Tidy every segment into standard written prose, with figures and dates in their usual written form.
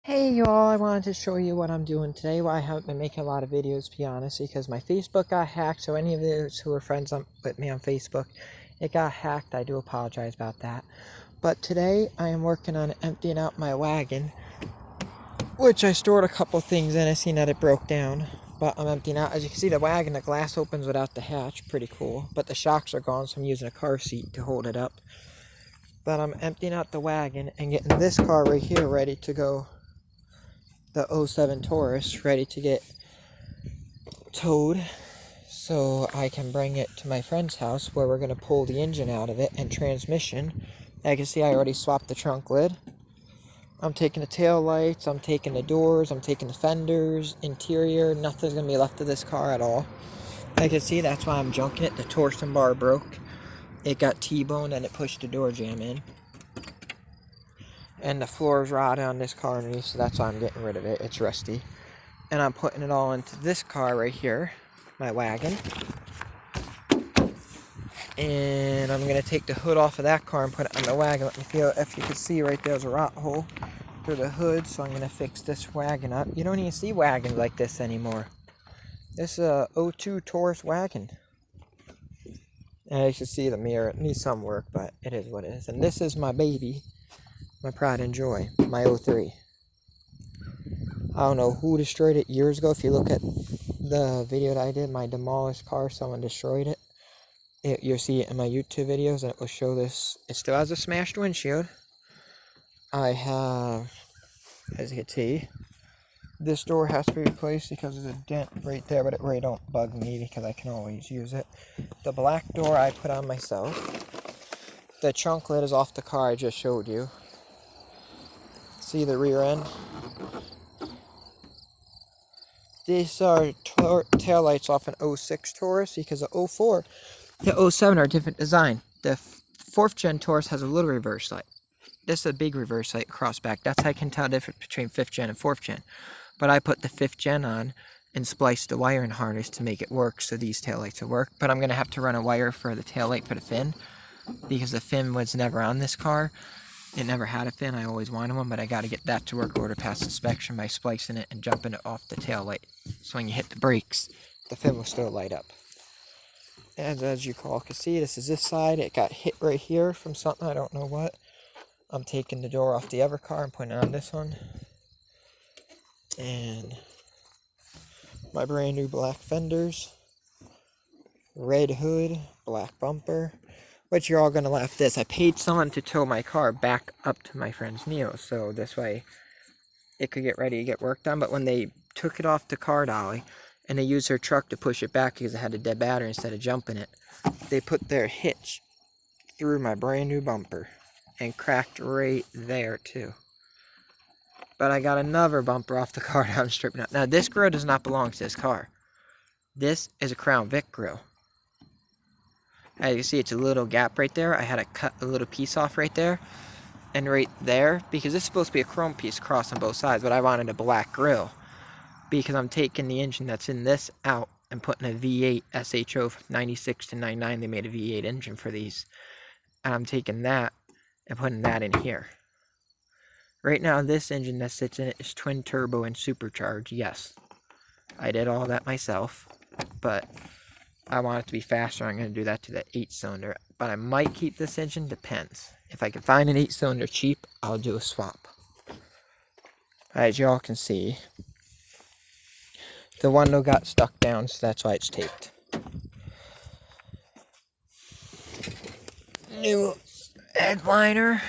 Hey y'all, I wanted to show you what I'm doing today. Well, I haven't been making a lot of videos, to be honest, because my Facebook got hacked. So any of those who are friends with me on Facebook, it got hacked. I do apologize about that. But today I am working on emptying out my wagon, which I stored a couple things in. I seen that it broke down, but I'm emptying out. As you can see, the wagon, the glass opens without the hatch. Pretty cool. But the shocks are gone, so I'm using a car seat to hold it up. But I'm emptying out the wagon and getting this car right here ready to go. The '07 Taurus ready to get towed so I can bring it to my friend's house where we're going to pull the engine out of it and transmission. As you can see, I already swapped the trunk lid. I'm taking the tail lights, I'm taking the doors, I'm taking the fenders, interior. Nothing's going to be left of this car at all. As you can see, that's why I'm junking it. The torsion bar broke. It got T-boned and it pushed the door jamb in. And the floor is rotted on this car underneath, so that's why I'm getting rid of it. It's rusty. And I'm putting it all into this car right here, my wagon. And I'm going to take the hood off of that car and put it on the wagon. Let me feel, if you can see right there's a rot hole through the hood, so I'm going to fix this wagon up. You don't even see wagons like this anymore. This is a '02 Taurus wagon. And you can see the mirror. It needs some work, but it is what it is. And this is my baby, my pride and joy, my '03. I don't know who destroyed it years ago. If you look at the video that I did, my demolished car, someone destroyed it. You'll see it in my YouTube videos, and it will show this. It still has a smashed windshield. I have, as you can see, this door has to be replaced because there's a dent right there, but it really don't bug me because I can always use it. The black door I put on myself. The trunk lid is off the car I just showed you. See the rear end? These are tail lights off an '06 Taurus because the '04, the '07 are a different design. The 4th gen Taurus has a little reverse light. This is a big reverse light cross back. That's how I can tell the difference between 5th gen and 4th gen. But I put the 5th gen on and spliced the wire and harness to make it work so these tail lights will work. But I'm going to have to run a wire for the tail light for the fin because the fin was never on this car. It never had a fin. I always wanted one, but I got to get that to work in order to pass inspection by splicing it and jumping it off the tail light. So when you hit the brakes, the fin will still light up. As you all can see, this is this side. It got hit right here from something, I don't know what. I'm taking the door off the other car and putting it on this one. And my brand new black fenders, red hood, black bumper. Which you're all going to laugh at this. I paid someone to tow my car back up to my friend's Neo, so this way it could get ready to get work done. But when they took it off the car dolly and they used their truck to push it back because it had a dead battery instead of jumping it, they put their hitch through my brand new bumper and cracked right there too. But I got another bumper off the car that I'm stripping out. Now this grill does not belong to this car. This is a Crown Vic grill. As you can see, it's a little gap right there. I had to cut a little piece off right there and right there because this is supposed to be a chrome piece across on both sides, but I wanted a black grill because I'm taking the engine that's in this out and putting a V8 SHO from 96 to 99. They made a V8 engine for these, and I'm taking that and putting that in here. Right now, this engine that sits in it is twin turbo and supercharged. Yes, I did all that myself, but I want it to be faster. I'm going to do that to the 8-cylinder, but I might keep this engine. Depends. If I can find an 8-cylinder cheap, I'll do a swap. As y'all can see, the window got stuck down, so that's why it's taped. New headliner,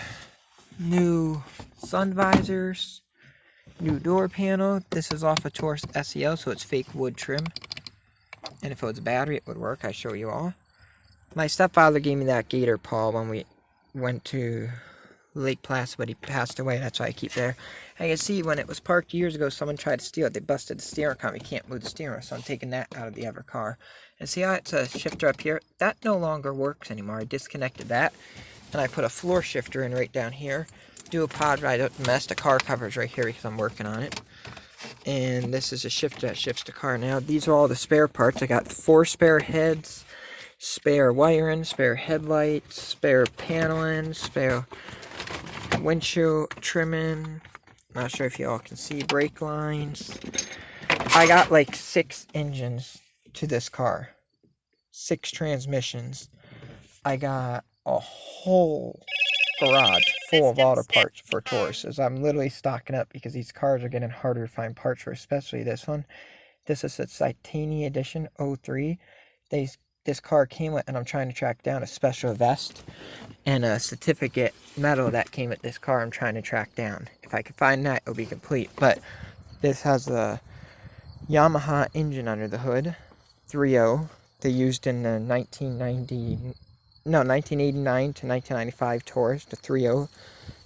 new sun visors, new door panel. This is off a Taurus SEO, so it's fake wood trim. And if it was a battery, it would work. I show you all. My stepfather gave me that gator paw when we went to Lake Placid, but he passed away. That's why I keep there. And you can see when it was parked years ago, someone tried to steal it. They busted the steering column. You can't move the steering, so I'm taking that out of the other car. And see how it's a shifter up here? That no longer works anymore. I disconnected that, and I put a floor shifter in right down here. Do a pod ride up the mess. The car cover's right here because I'm working on it. And this is a shifter that shifts the car. Now, these are all the spare parts. I got 4 spare heads, spare wiring, spare headlights, spare paneling, spare windshield trimming, Not sure if y'all can see brake lines. I got like 6 engines to this car. 6 transmissions. I got a whole garage full of auto parts for Tauruses. I'm literally stocking up because these cars are getting harder to find parts for, especially this one. This is a Titania Edition 03. This car came with, and I'm trying to track down a special vest and a certificate medal that came with this car. I'm trying to track down. If I could find that, it'll be complete. But this has a Yamaha engine under the hood, 3.0. They used in the 1989 to 1995 Taurus, the 3.0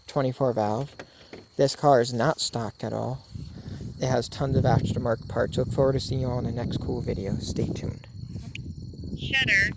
24 valve. This car is not stocked at all. It has tons of aftermarket parts. Look forward to seeing you all in the next cool video. Stay tuned. Shutter.